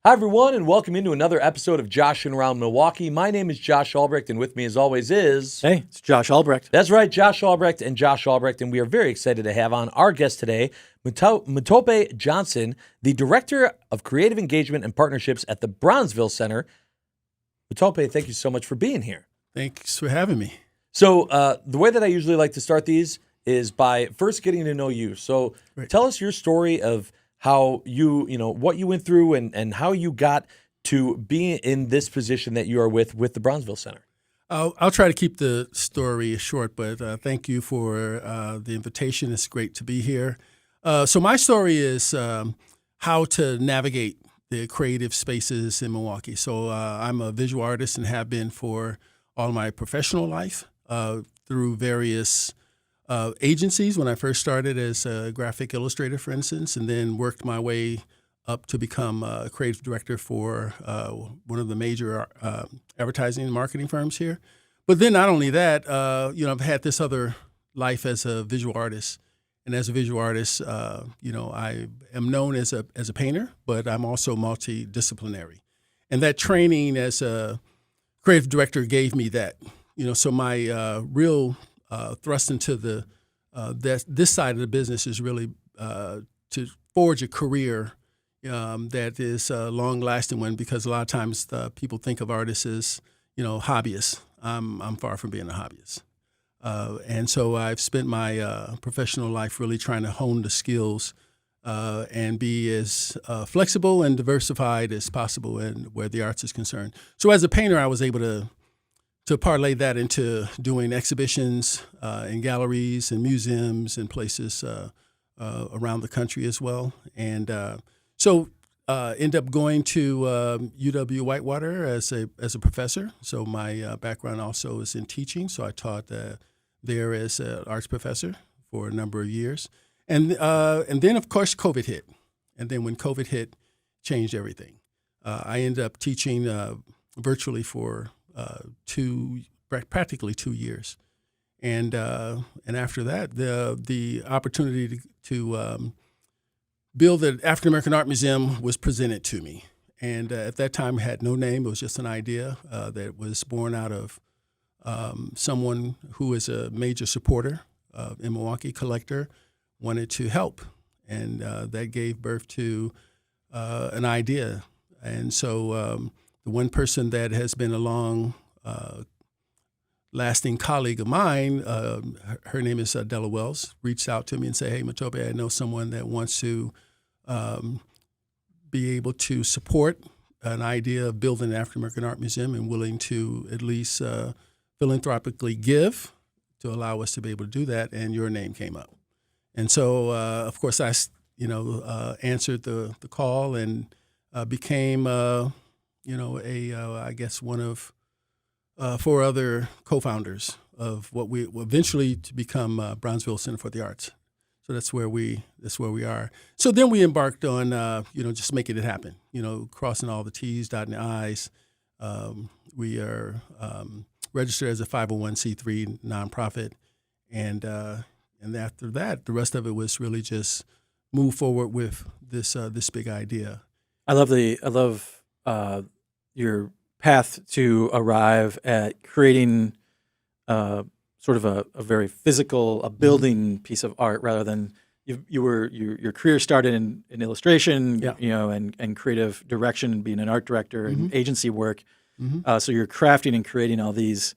Hi, everyone, and welcome into another episode of Joshing Around Milwaukee. My name is Josh Albrecht, and with me, as always, is... Hey, it's Josh Albrecht. That's right, Josh Albrecht and Josh Albrecht, and we are very excited to have on our guest today, Mutòpe Johnson, the Director of Creative Engagement and Partnerships at the Bronzeville Center. Mutòpe, thank you so much for being here. Thanks for having me. So the way that I usually like to start these is by first getting to know you. So Tell us your story of how what you went through and how you got to be in this position that you are with the Bronzeville Center. I'll try to keep the story short, but thank you for the invitation. It's great to be here. So my story is how to navigate the creative spaces in Milwaukee. So I'm a visual artist and have been for all my professional life through various agencies when I first started as a graphic illustrator, for instance, and then worked my way up to become a creative director for one of the major advertising and marketing firms here. But then not only that, I've had this other life as a visual artist. And as a visual artist, I am known as a painter, but I'm also multidisciplinary. And that training as a creative director gave me that. So my real thrust into this side of the business is really to forge a career that is a long-lasting one, because a lot of times people think of artists as hobbyists. I'm far from being a hobbyist, and so I've spent my professional life really trying to hone the skills and be as flexible and diversified as possible in where the arts is concerned. So as a painter, I was able to parlay that into doing exhibitions in galleries and museums and places around the country as well. And so end up going to UW-Whitewater as a professor. So my background also is in teaching. So I taught there as an arts professor for a number of years. And then, of course, COVID hit. And then when COVID hit, changed everything. I ended up teaching virtually for practically 2 years, and after that, the opportunity to build an African American art museum was presented to me, and at that time it had no name. It was just an idea that was born out of someone who is a major supporter in Milwaukee, collector, wanted to help, and that gave birth to an idea, and so. The one person that has been a long lasting colleague of mine, her name is Della Wells, reached out to me and said, "Hey, Mutòpe, I know someone that wants to be able to support an idea of building an African American art museum and willing to at least philanthropically give to allow us to be able to do that." And your name came up. And so, of course, I answered the call and became I guess one of 4 other co-founders of what we eventually to become Bronzeville Center for the Arts. So that's where we are. So then we embarked on just making it happen. Crossing all the T's, dotting the I's. We are registered as a 501c3 nonprofit, and after that, the rest of it was really just move forward with this big idea. I love your path to arrive at creating sort of a very physical, a building piece of art, rather than your career started in illustration, and creative direction, and being an art director and agency work. So you're crafting and creating all these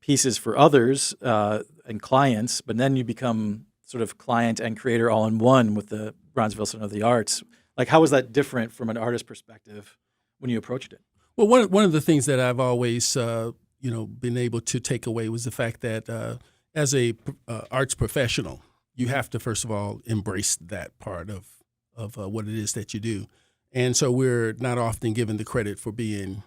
pieces for others and clients, but then you become sort of client and creator all in one with the Bronzeville Center of the Arts. Like, how was that different from an artist perspective when you approached it? Well, one of the things that I've always been able to take away was the fact that as a arts professional, you have to first of all embrace that part of what it is that you do, and so we're not often given the credit for being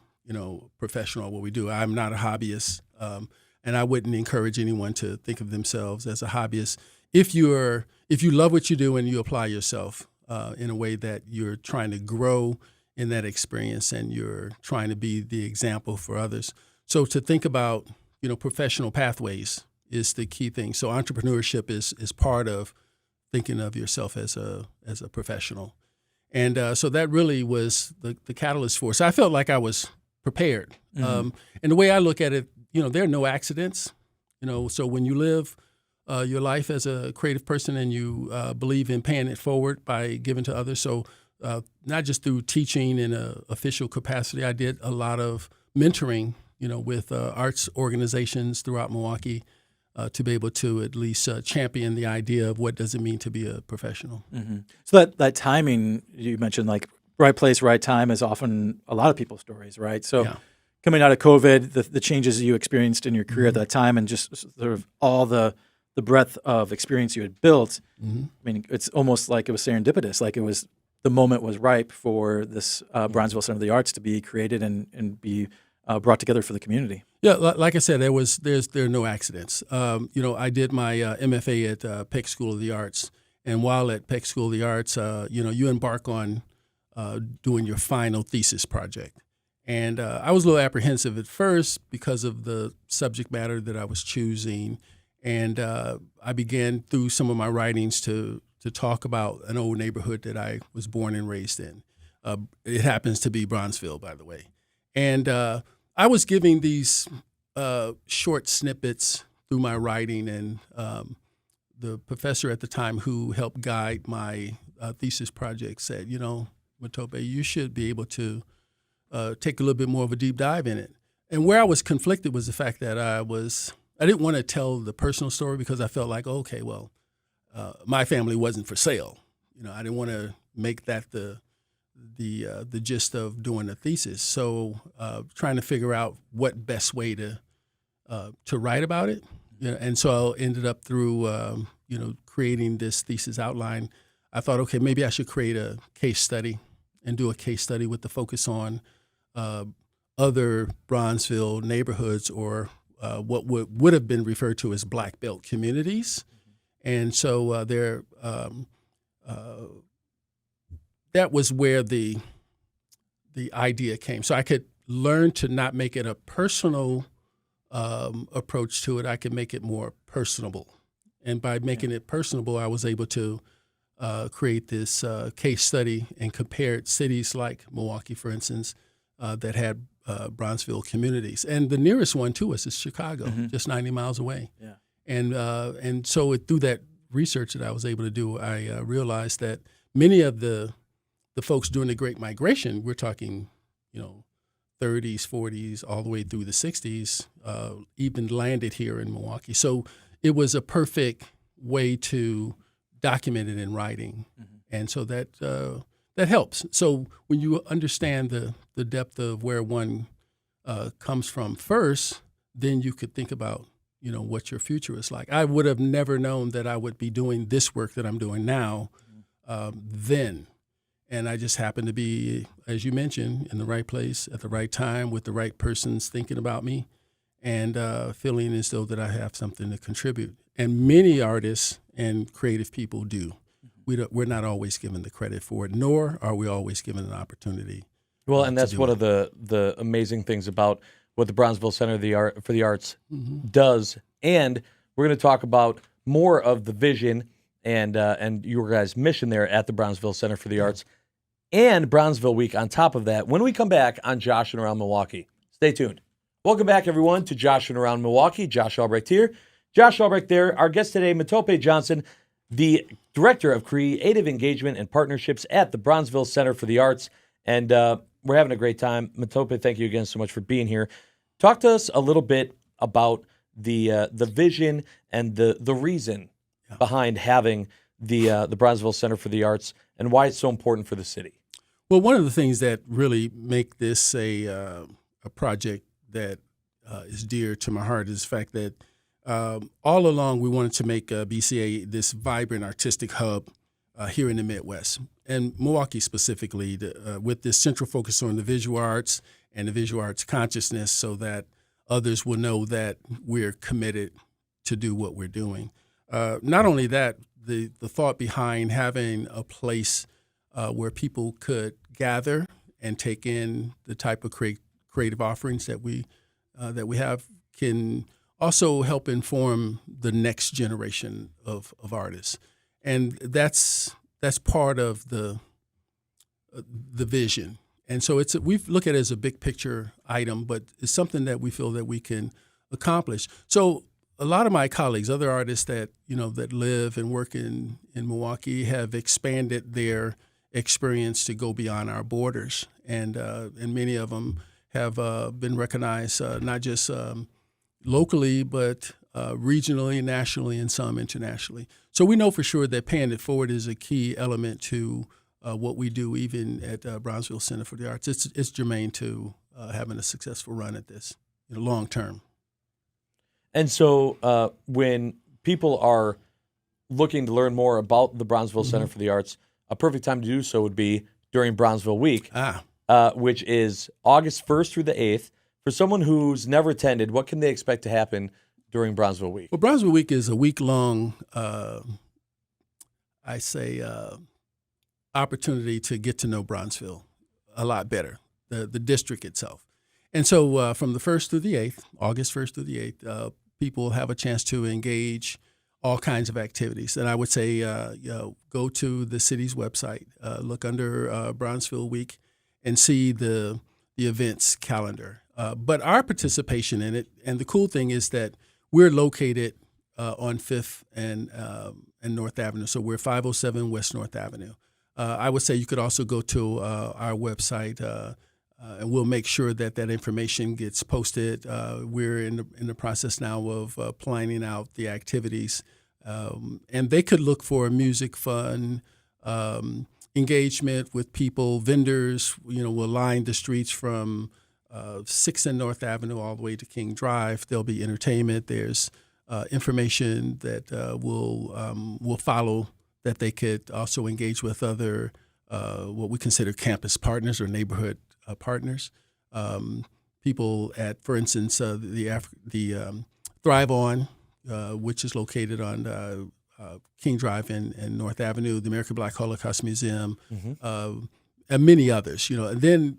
professional at what we do. I'm not a hobbyist, and I wouldn't encourage anyone to think of themselves as a hobbyist. If you love what you do and you apply yourself in a way that you're trying to grow in that experience and you're trying to be the example for others. So to think about, professional pathways is the key thing. So entrepreneurship is part of thinking of yourself as a professional. And so that really was the catalyst for it. So I felt like I was prepared. And the way I look at it, there are no accidents. So when you live your life as a creative person and you believe in paying it forward by giving to others, so not just through teaching in an official capacity, I did a lot of mentoring, with arts organizations throughout Milwaukee to be able to at least champion the idea of what does it mean to be a professional. So that timing you mentioned, like right place, right time, is often a lot of people's stories, right? So coming out of COVID, the changes you experienced in your career at that time, and just sort of all the breadth of experience you had built. I mean, it's almost like it was serendipitous, like the moment was ripe for this Bronzeville Center of the Arts to be created and be brought together for the community. Yeah, like I said, there are no accidents. I did my MFA at Peck School of the Arts, and while at Peck School of the Arts, you embark on doing your final thesis project. And I was a little apprehensive at first because of the subject matter that I was choosing, and I began through some of my writings to talk about an old neighborhood that I was born and raised in. It happens to be Bronzeville, by the way. And I was giving these short snippets through my writing, and the professor at the time who helped guide my thesis project said, Mutòpe, you should be able to take a little bit more of a deep dive in it. And where I was conflicted was the fact that I didn't want to tell the personal story because I felt like, okay, well, my family wasn't for sale. I didn't want to make that the gist of doing a thesis. So trying to figure out what best way to write about it. And so I ended up through creating this thesis outline. I thought, okay, maybe I should create a case study and do a case study with the focus on other Bronzeville neighborhoods, or what would have been referred to as Black Belt communities. And so that was where the idea came. So I could learn to not make it a personal approach to it. I could make it more personable. And by making it personable, I was able to create this case study and compared cities like Milwaukee, for instance, that had Bronzeville communities. And the nearest one to us is Chicago, just 90 miles away. Yeah. And so through that research that I was able to do, I realized that many of the folks during the Great Migration, we're talking, 30s, 40s, all the way through the 60s, even landed here in Milwaukee. So it was a perfect way to document it in writing. And so that helps. So when you understand the depth of where one comes from first, then you could think about, what your future is like. I would have never known that I would be doing this work that I'm doing now then. And I just happened to be, as you mentioned, in the right place at the right time with the right persons thinking about me and feeling as though that I have something to contribute. And many artists and creative people do. We're not always given the credit for it, nor are we always given an opportunity. Well, and that's one of the amazing things about what the Bronzeville Center for the Arts does. And we're going to talk about more of the vision and your guys' mission there at the Bronzeville Center for the Arts and Bronzeville Week on top of that when we come back on Joshing Around Milwaukee. Stay tuned. Welcome back, everyone, to Joshing Around Milwaukee. Josh Albrecht here. Josh Albrecht there. Our guest today, Mutòpe Johnson, the Director of Creative Engagement and Partnerships at the Bronzeville Center for the Arts. And we're having a great time. Mutòpe, thank you again so much for being here. Talk to us a little bit about the vision and the reason behind having the Bronzeville Center for the Arts and why it's so important for the city. Well, one of the things that really make this a project that is dear to my heart is the fact that all along we wanted to make BCA this vibrant artistic hub here in the Midwest, and Milwaukee specifically, with this central focus on the visual arts and the visual arts consciousness so that others will know that we're committed to do what we're doing. Not only that, the thought behind having a place where people could gather and take in the type of creative offerings that we have can also help inform the next generation of artists. And that's part of the the vision. And so we look at it as a big picture item, but it's something that we feel that we can accomplish. So a lot of my colleagues, other artists that that live and work in Milwaukee, have expanded their experience to go beyond our borders, and many of them have been recognized not just locally, but regionally, nationally, and some internationally. So we know for sure that paying it forward is a key element to what we do, even at Bronzeville Center for the Arts. It's germane to having a successful run at this long term. And so when people are looking to learn more about the Bronzeville Center for the Arts, a perfect time to do so would be during Bronzeville Week, which is August 1st through the 8th. For someone who's never attended, what can they expect to happen during Bronzeville Week? Well, Bronzeville Week is a week-long, opportunity to get to know Bronzeville a lot better, the district itself. And so from the 1st through the 8th, August 1st through the 8th, people have a chance to engage all kinds of activities. And I would say go to the city's website, look under Bronzeville Week, and see the events calendar. But our participation in it, and the cool thing is that we're located on 5th and North Avenue. So we're 507 West North Avenue. I would say you could also go to our website, and we'll make sure that information gets posted. We're in the process now of planning out the activities, and they could look for music, fun, engagement with people, vendors. We'll line the streets from 6th and North Avenue all the way to King Drive. There'll be entertainment. There's information that will follow, that they could also engage with other what we consider campus partners or neighborhood partners. People at, for instance, the Thrive On, which is located on King Drive and North Avenue, the American Black Holocaust Museum, and many others. And then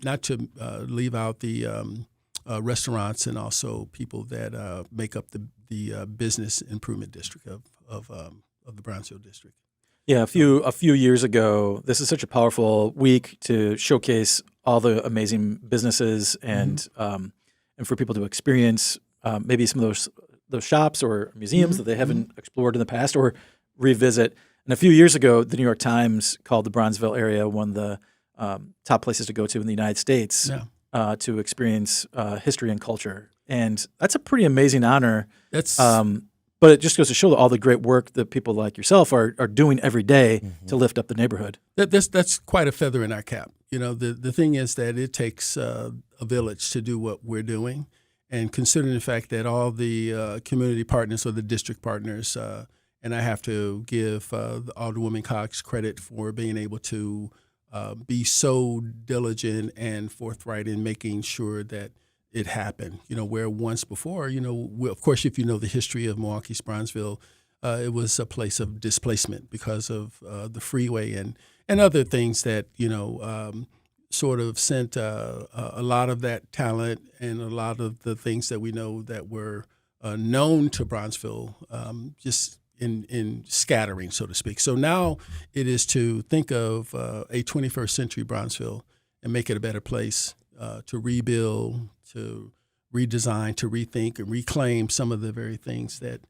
not to leave out the restaurants and also people that make up the business improvement district of the Bronzeville district. Yeah, a few years ago, this is such a powerful week to showcase all the amazing businesses and for people to experience maybe some of those shops or museums that they haven't explored in the past, or revisit. And a few years ago, the New York Times called the Bronzeville area one of the top places to go to in the United States to experience history and culture. And that's a pretty amazing honor. But it just goes to show all the great work that people like yourself are doing every day to lift up the neighborhood. That's quite a feather in our cap. The thing is that it takes a village to do what we're doing. And considering the fact that all the community partners or the district partners, and I have to give Alderwoman Cox credit for being able to be so diligent and forthright in making sure that it happened. Where once before, of course, if you know the history of Milwaukee's Bronzeville, it was a place of displacement because of the freeway and other things that, sort of sent a lot of that talent and a lot of the things that we know that were known to Bronzeville just in scattering, so to speak. So now it is to think of a 21st century Bronzeville and make it a better place to rebuild, to redesign, to rethink, and reclaim some of the very things that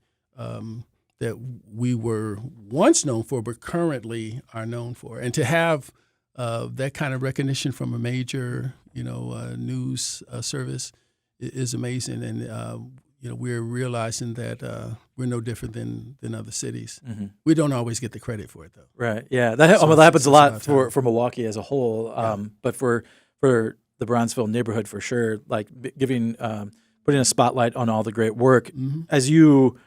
that we were once known for, but currently are known for. And to have that kind of recognition from a major, news service is amazing. And we're realizing that we're no different than other cities. We don't always get the credit for it, though. Right. Yeah. That happens a lot for Milwaukee as a whole. But for the Bronzeville neighborhood, for sure, like putting a spotlight on all the great work. As you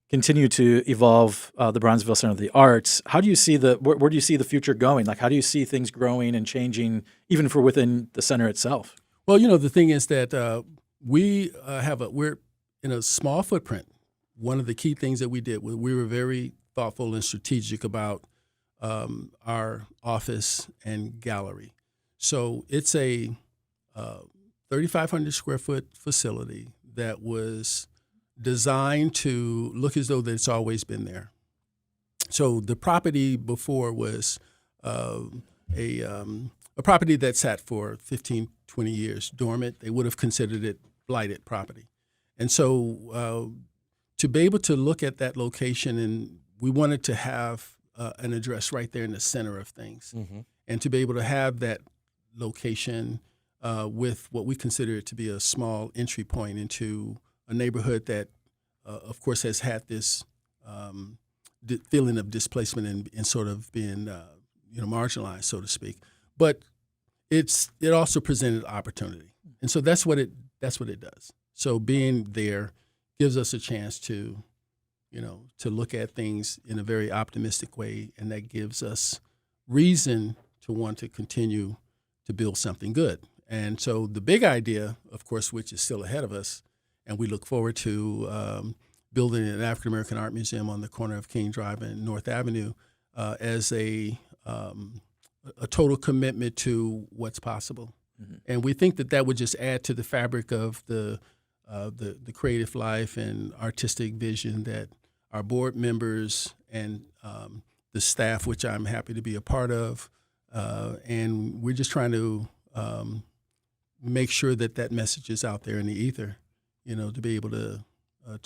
continue to evolve the Bronzeville Center of the Arts, how do you see where do you see the future going? Like, how do you see things growing and changing, even for within the center itself? Well, the thing is that we're in a small footprint. One of the key things that we did was we were very thoughtful and strategic about our office and gallery. So it's a 3,500 square foot facility that was designed to look as though that it's always been there. So the property before was a property that sat for 15, 20 years dormant. They would have considered it blighted property. And so to be able to look at that location, and we wanted to have an address right there in the center of things, and to be able to have that location with what we consider to be a small entry point into a neighborhood that, of course, has had this feeling of displacement and sort of being marginalized, so to speak. But it also presented opportunity, and so that's what it does. So being there gives us a chance to look at things in a very optimistic way, and that gives us reason to want to continue to build something good. And so the big idea, of course, which is still ahead of us, and we look forward to building an African American art museum on the corner of King Drive and North Avenue as a total commitment to what's possible. And we think that would just add to the fabric of the creative life and artistic vision that our board members and the staff, which I'm happy to be a part of, and we're just trying to make sure that message is out there in the ether, to be able to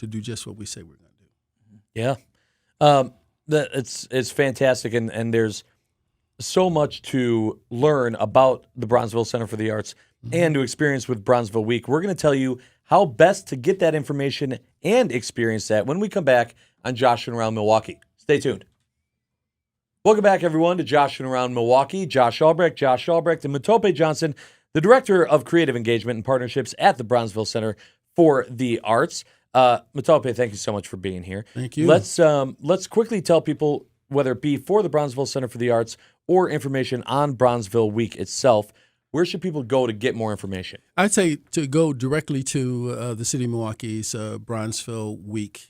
do just what we say we're going to do. Yeah, it's fantastic, and there's so much to learn about the Bronzeville Center for the Arts and to experience with Bronzeville Week. We're going to tell you how best to get that information and experience that when we come back on Joshing Around Milwaukee. Stay tuned. Welcome back, everyone, to Joshing Around Milwaukee. Josh Albrecht, and Mutòpe Johnson, the Director of Creative Engagement and Partnerships at the Bronzeville Center for the Arts. Mutòpe, thank you so much for being here. Thank you. Let's quickly tell people, whether it be for the Bronzeville Center for the Arts or information on Bronzeville Week itself, where should people go to get more information? I'd say to go directly to the City of Milwaukee's Bronzeville Week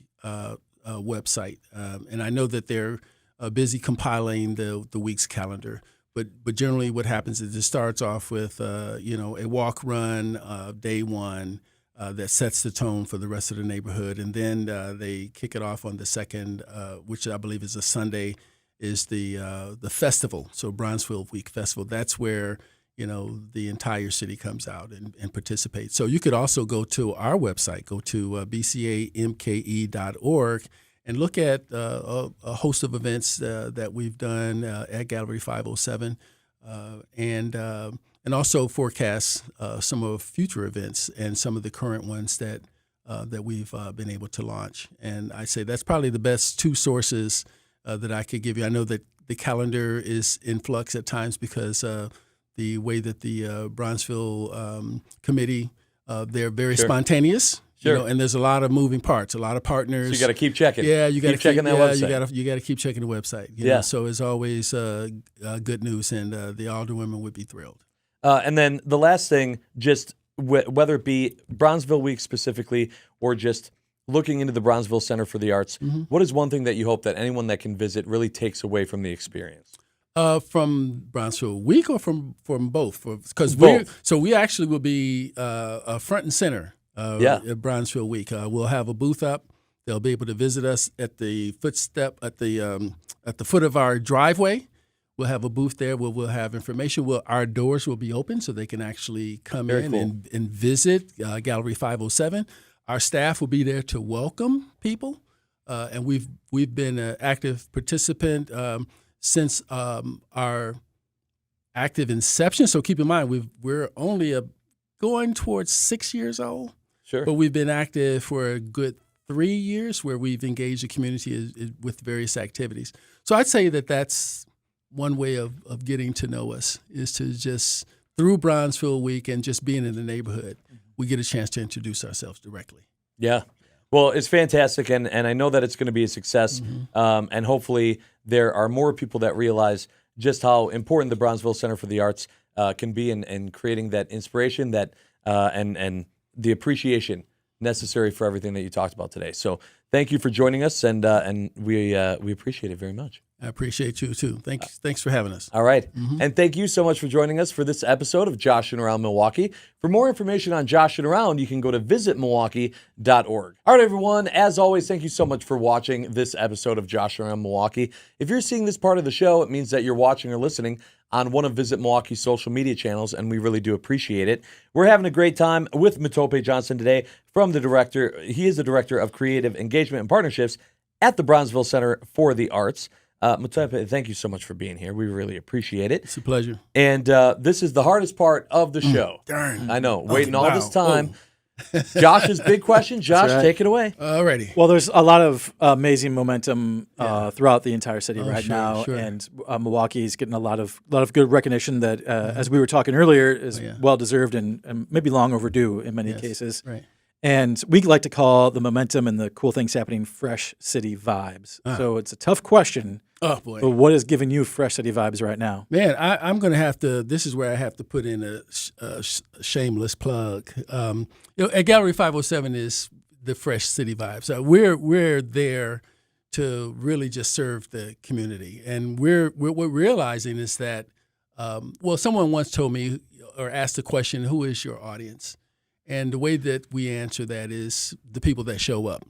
website. And I know that they're busy compiling the week's calendar. But generally what happens is it starts off with, a walk run, day one, that sets the tone for the rest of the neighborhood. And then they kick it off on the second, which I believe is a Sunday, is the festival. So Bronzeville Week Festival. That's where the entire city comes out and participates. So you could also go to our website, go to bcamke.org, and look at a host of events that we've done at Gallery 507, and also forecast some of future events and some of the current ones that we've been able to launch. And I say that's probably the best two sources that I could give you. I know that the calendar is in flux at times because the way that the Bronzeville committee, they're very spontaneous. Sure. And there's a lot of moving parts, a lot of partners. So you got to keep checking. Yeah, you got to keep checking that website. You got to keep checking the website. You know? So it's always good news, and the alderwomen would be thrilled. And then the last thing, just whether it be Bronzeville Week specifically or just looking into the Bronzeville Center for the Arts, what is one thing that you hope that anyone that can visit really takes away from the experience? From Bronzeville Week or from both? Because we actually will be front and center at Bronzeville Week. We'll have a booth up. They'll be able to visit us at the at the foot of our driveway. We'll have a booth there where we'll have information. Our doors will be open so they can actually come in and visit Gallery 507. Our staff will be there to welcome people, and we've been an active participant since our active inception. So keep in mind, we're only going towards 6 years old. Sure. But we've been active for a good 3 years where we've engaged the community with various activities. So I'd say that's one way of getting to know us is to just, through Bronzeville Week and just being in the neighborhood, we get a chance to introduce ourselves directly. Yeah. Well, it's fantastic, and I know that it's going to be a success, and hopefully there are more people that realize just how important the Bronzeville Center for the Arts can be in creating that inspiration that and the appreciation necessary for everything that you talked about today. So thank you for joining us, and we appreciate it very much. I appreciate you too. Thanks for having us. All right. And thank you so much for joining us for this episode of Joshing Around Milwaukee. For more information on Joshing Around, you can go to visitmilwaukee.org. All right, everyone. As always, thank you so much for watching this episode of Joshing Around Milwaukee. If you're seeing this part of the show, it means that you're watching or listening on one of Visit Milwaukee's social media channels, and we really do appreciate it. We're having a great time with Mutòpe Johnson today from the director. He is the Director of Creative Engagement and Partnerships at the Bronzeville Center for the Arts. Mutòpe, thank you so much for being here. We really appreciate it. It's a pleasure. And this is the hardest part of the show. Darn. I know, waiting all this time. Josh's big question. Josh, right. Take it away. Alrighty. Well, there's a lot of amazing momentum throughout the entire city now, sure. and Milwaukee is getting a lot of good recognition that, as we were talking earlier, is well deserved and maybe long overdue in many cases. Right. And we like to call the momentum and the cool things happening fresh city vibes. So it's a tough question. Oh boy. But what is giving you fresh city vibes right now? Man, I'm going to have to. This is where I have to put in a shameless plug. At Gallery 507 is the Fresh City Vibes. We're there to really just serve the community, and what we're realizing is that. Someone once told me or asked the question, "Who is your audience?" And the way that we answer that is the people that show up.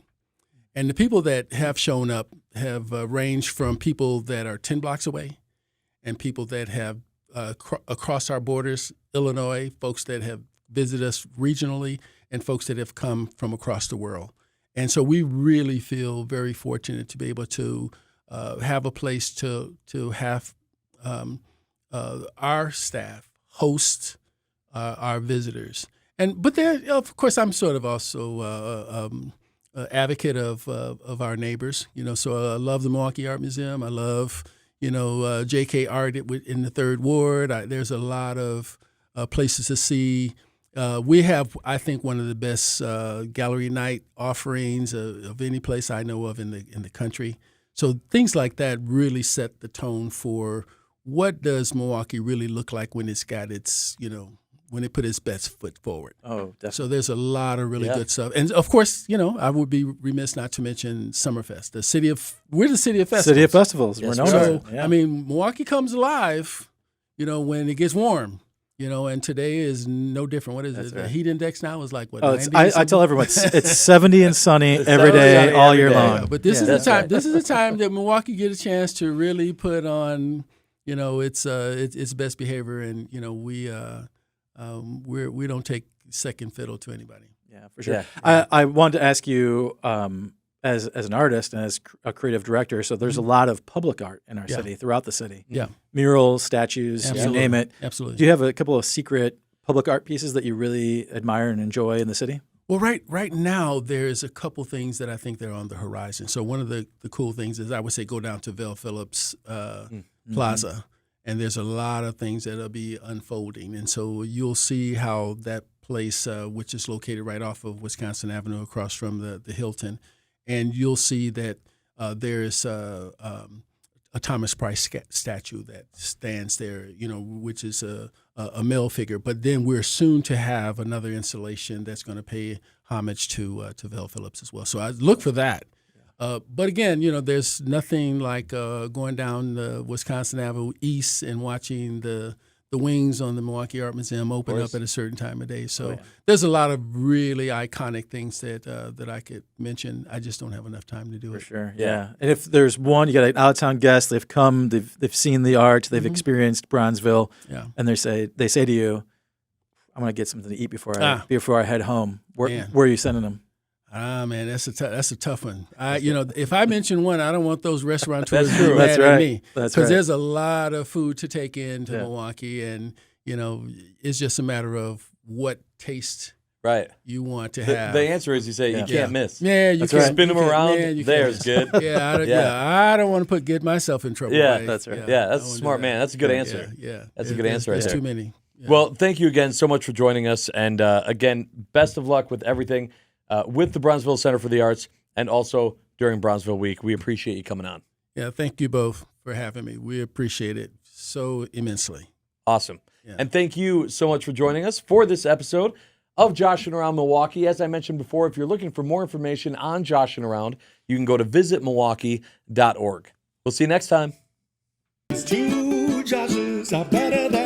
And the people that have shown up have ranged from people that are 10 blocks away and people that have across our borders, Illinois, folks that have visited us regionally, and folks that have come from across the world. And so we really feel very fortunate to be able to have a place to have our staff host our visitors. But there, of course, I'm sort of also advocate of our neighbors. So I love the Milwaukee Art Museum. I love, J.K. Art in the Third Ward. There's a lot of places to see. We have, I think, one of the best gallery night offerings of any place I know of in the country. So things like that really set the tone for what does Milwaukee really look like when it's got its, when it put its best foot forward. Oh, definitely. So there's a lot of really good stuff. And, of course, I would be remiss not to mention Summerfest. We're the city of festivals. City of festivals. We're known So, as it. Yeah. I mean, Milwaukee comes alive, when it gets warm. And today is no different. What is it? right. The heat index now is like what? Oh, 90 I tell everyone it's 70 and sunny every day, all year long. But this is the time. This is the time that Milwaukee get a chance to really put on, its best behavior, and we don't take second fiddle to anybody. Yeah, for sure. Yeah. I wanted to ask you, as an artist and as a creative director, so there's a lot of public art in our city, throughout the city. Yeah. Murals, statues, you name it. Absolutely. Do you have a couple of secret public art pieces that you really admire and enjoy in the city? Well, right now there's a couple things that I think they're on the horizon. So one of the cool things is I would say go down to Val Phillips Plaza, and there's a lot of things that'll be unfolding. And so you'll see how that place, which is located right off of Wisconsin Avenue across from the Hilton, and you'll see that there's a Thomas Price statue that stands there, which is a male figure. But then we're soon to have another installation that's going to pay homage to Val Phillips as well. So I look for that. But again, there's nothing like going down the Wisconsin Avenue East and watching the wings on the Milwaukee Art Museum open up at a certain time of day. So there's a lot of really iconic things that I could mention. I just don't have enough time to do it. For sure, yeah. And if there's one, you got an out-of-town guest, they've come, they've seen the art, they've experienced Bronzeville, and they say to you, I'm going to get something to eat before I head home. Where are you sending them? Man, that's a tough one. If I mention one, I don't want those restaurateurs That's true. mad at me. That's because right. there's a lot of food to take into Milwaukee, and it's just a matter of what taste you want to have. The answer is you say you can't miss. Yeah, you can't can't spin them around. Man, There's good. I don't want to get myself in trouble. Yeah, right? that's right. Yeah, that's a smart man. That's a good answer. Yeah, That's a good answer right There's there. too many. Yeah. Well, thank you again so much for joining us, and again, best of luck with everything. With the Bronzeville Center for the Arts, and also during Bronzeville Week. We appreciate you coming on. Yeah, thank you both for having me. We appreciate it so immensely. Awesome. Yeah. And thank you so much for joining us for this episode of Joshing Around Milwaukee. As I mentioned before, if you're looking for more information on Joshing Around, you can go to visitmilwaukee.org. We'll see you next time. Two Joshes are better than